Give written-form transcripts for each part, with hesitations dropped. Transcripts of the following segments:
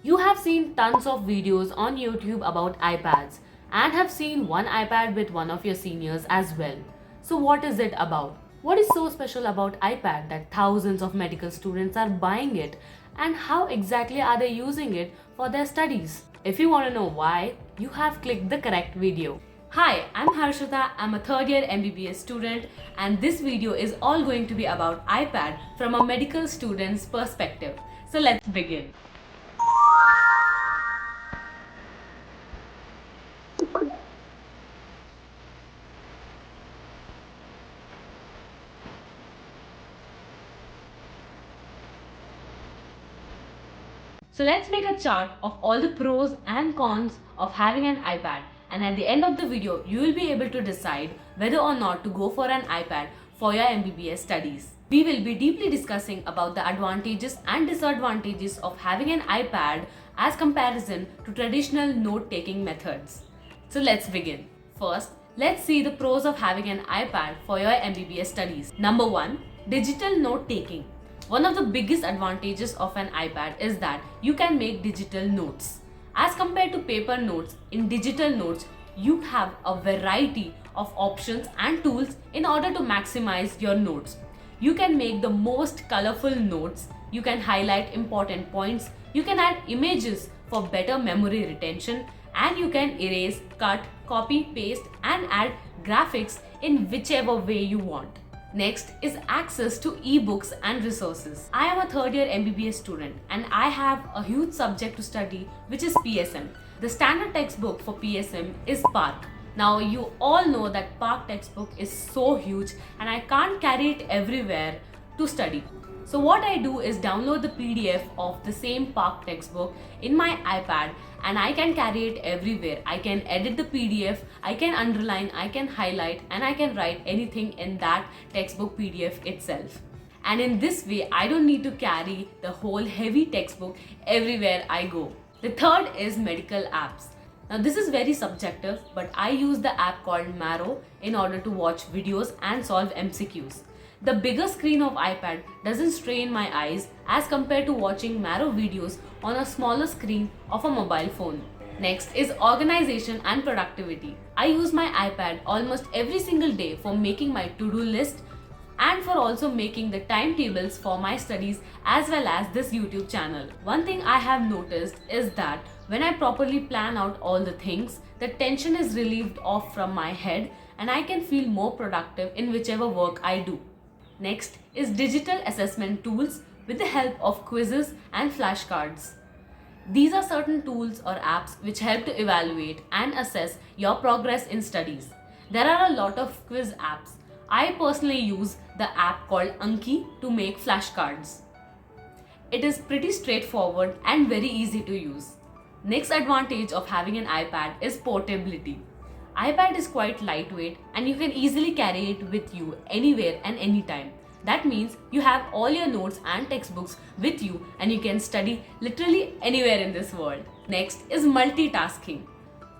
You have seen tons of videos on YouTube about iPads and have seen one iPad with one of your seniors as well. So what is it about? What is so special about iPad that thousands of medical students are buying it, and how exactly are they using it for their studies? If you want to know why, you have clicked the correct video. Hi, I'm Harshita. I'm a third year MBBS student, and this video is all going to be about iPad from a medical student's perspective. So let's begin. So let's make a chart of all the pros and cons of having an iPad, and at the end of the video you will be able to decide whether or not to go for an iPad for your MBBS studies. We will be deeply discussing about the advantages and disadvantages of having an iPad as comparison to traditional note-taking methods. So let's begin. First, let's see the pros of having an iPad for your MBBS studies. Number 1. Digital note-taking. One of the biggest advantages of an iPad is that you can make digital notes. As compared to paper notes, in digital notes, you have a variety of options and tools in order to maximize your notes. You can make the most colorful notes, you can highlight important points, you can add images for better memory retention, and you can erase, cut, copy, paste, and add graphics in whichever way you want. Next is access to ebooks and resources. I am a third year MBBS student and I have a huge subject to study, which is PSM. The standard textbook for PSM is PARC. Now you all know that PARC textbook is so huge and I can't carry it everywhere to study. So what I do is download the PDF of the same PARC textbook in my iPad, and I can carry it everywhere. I can edit the PDF, I can underline, I can highlight, and I can write anything in that textbook PDF itself. And in this way, I don't need to carry the whole heavy textbook everywhere I go. The third is medical apps. Now this is very subjective, but I use the app called Marrow in order to watch videos and solve MCQs. The bigger screen of iPad doesn't strain my eyes as compared to watching Marrow videos on a smaller screen of a mobile phone. Next is organization and productivity. I use my iPad almost every single day for making my to-do list and for also making the timetables for my studies as well as this YouTube channel. One thing I have noticed is that when I properly plan out all the things, the tension is relieved off from my head and I can feel more productive in whichever work I do. Next is digital assessment tools with the help of quizzes and flashcards. These are certain tools or apps which help to evaluate and assess your progress in studies. There are a lot of quiz apps. I personally use the app called Anki to make flashcards. It is pretty straightforward and very easy to use. Next advantage of having an iPad is portability. iPad is quite lightweight and you can easily carry it with you anywhere and anytime. That means you have all your notes and textbooks with you and you can study literally anywhere in this world. Next is multitasking.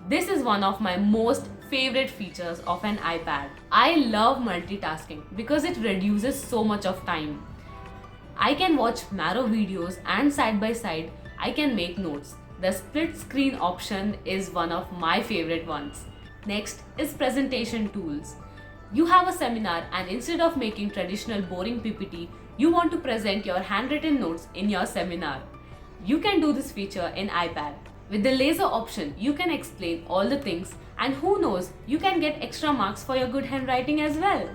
This is one of my most favorite features of an iPad. I love multitasking because it reduces so much of time. I can watch Marrow videos and side by side I can make notes. The split screen option is one of my favorite ones. Next is presentation tools. You have a seminar and instead of making traditional boring PPT, you want to present your handwritten notes in your seminar. You can do this feature in iPad. With the laser option, you can explain all the things and who knows, you can get extra marks for your good handwriting as well.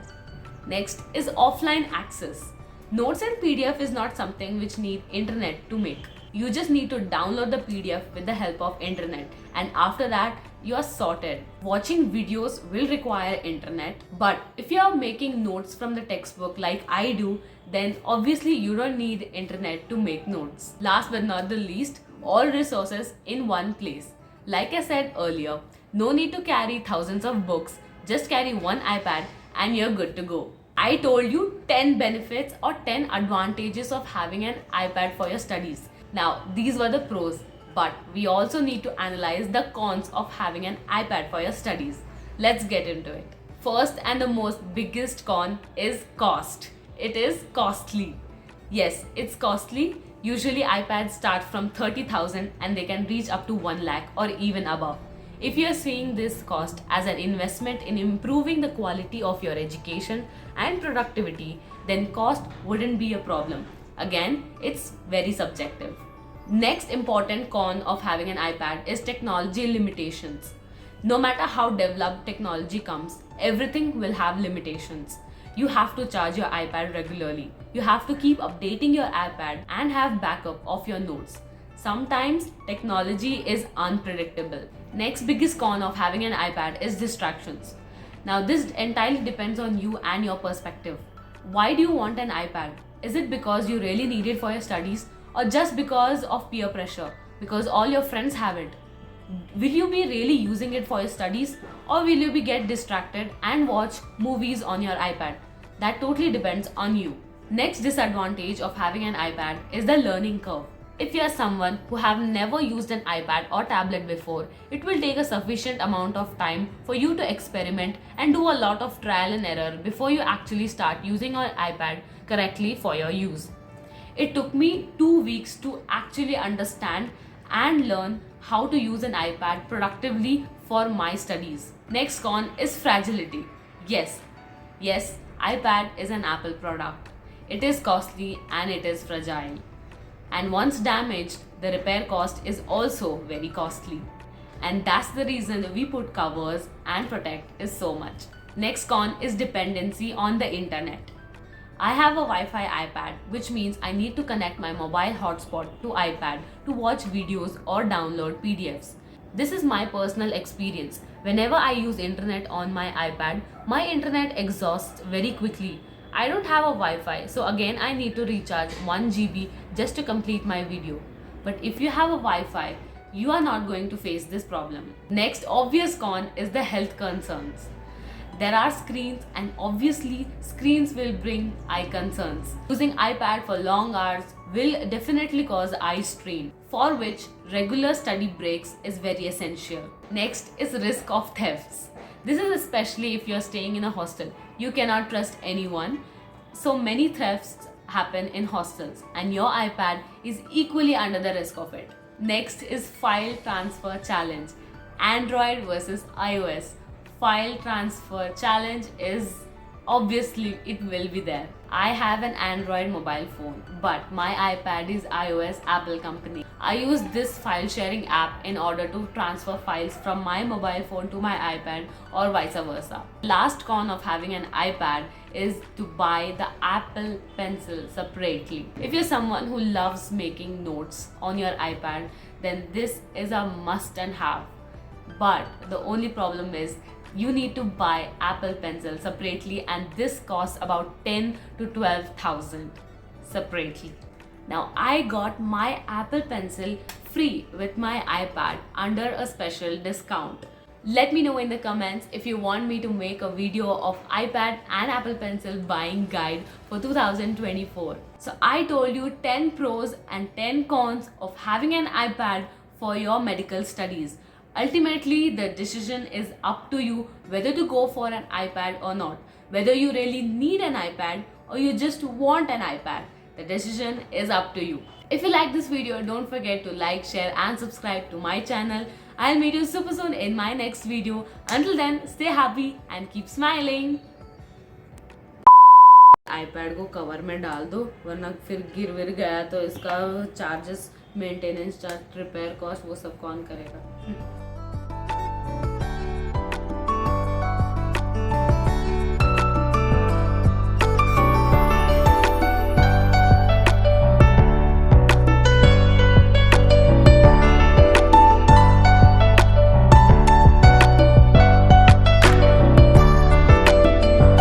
Next is offline access. Notes and PDF is not something which need internet to make. You just need to download the PDF with the help of internet, and after that you are sorted. Watching videos will require internet, but if you are making notes from the textbook like I do, then obviously you don't need internet to make notes. Last but not the least, all resources in one place. Like I said earlier, no need to carry thousands of books, just carry one iPad and you're good to go. I told you 10 benefits or 10 advantages of having an iPad for your studies. Now, these were the pros, but we also need to analyze the cons of having an iPad for your studies. Let's get into it. First and the most biggest con is cost. It is costly. Yes, it's costly. Usually iPads start from 30,000 and they can reach up to 1 lakh or even above. If you are seeing this cost as an investment in improving the quality of your education and productivity, then cost wouldn't be a problem. Again, it's very subjective. Next important con of having an iPad is technology limitations. No matter how developed technology comes, everything will have limitations. You have to charge your iPad regularly. You have to keep updating your iPad and have backup of your notes. Sometimes technology is unpredictable. Next biggest con of having an iPad is distractions. Now this entirely depends on you and your perspective. Why do you want an iPad? Is it because you really need it for your studies or just because of peer pressure? Because all your friends have it? Will you be really using it for your studies or will you be get distracted and watch movies on your iPad? That totally depends on you. Next disadvantage of having an iPad is the learning curve. If you are someone who have never used an iPad or tablet before, it will take a sufficient amount of time for you to experiment and do a lot of trial and error before you actually start using your iPad correctly for your use. It took me 2 weeks to actually understand and learn how to use an iPad productively for my studies. Next con is fragility. Yes, iPad is an Apple product. It is costly and it is fragile. And once damaged, the repair cost is also very costly. And that's the reason we put covers and protect is so much. Next con is dependency on the internet. I have a Wi-Fi iPad, which means I need to connect my mobile hotspot to iPad to watch videos or download PDFs. This is my personal experience. Whenever I use internet on my iPad, my internet exhausts very quickly. I don't have a Wi-Fi, so again I need to recharge 1 GB just to complete my video. But if you have a Wi-Fi, you are not going to face this problem. Next obvious con is the health concerns. There are screens and obviously screens will bring eye concerns. Using iPad for long hours will definitely cause eye strain, for which regular study breaks is very essential. Next is risk of thefts. This is especially if you are staying in a hostel. You cannot trust anyone. So many thefts happen in hostels and your iPad is equally under the risk of it. Next is file transfer challenge. Android versus iOS. File transfer challenge is obviously it will be there. I have an Android mobile phone, but my iPad is iOS Apple company. I use this file sharing app in order to transfer files from my mobile phone to my iPad or vice versa. Last con of having an iPad is to buy the Apple Pencil separately. If you're someone who loves making notes on your iPad, then this is a must and have. But the only problem is you need to buy Apple Pencil separately and this costs about 10 to 12,000 separately. Now I got my Apple Pencil free with my iPad under a special discount. Let me know in the comments if you want me to make a video of iPad and Apple Pencil buying guide for 2024. So I told you 10 pros and 10 cons of having an iPad for your medical studies. Ultimately, the decision is up to you whether to go for an iPad or not. Whether you really need an iPad or you just want an iPad. The decision is up to you. If you like this video, don't forget to like, share and subscribe to my channel. I'll meet you super soon in my next video. Until then, stay happy and keep smiling. iPad को cover में डाल दो वरना फिर गिर विर गया तो इसका charges maintenance charge repair cost वो सब कौन करेगा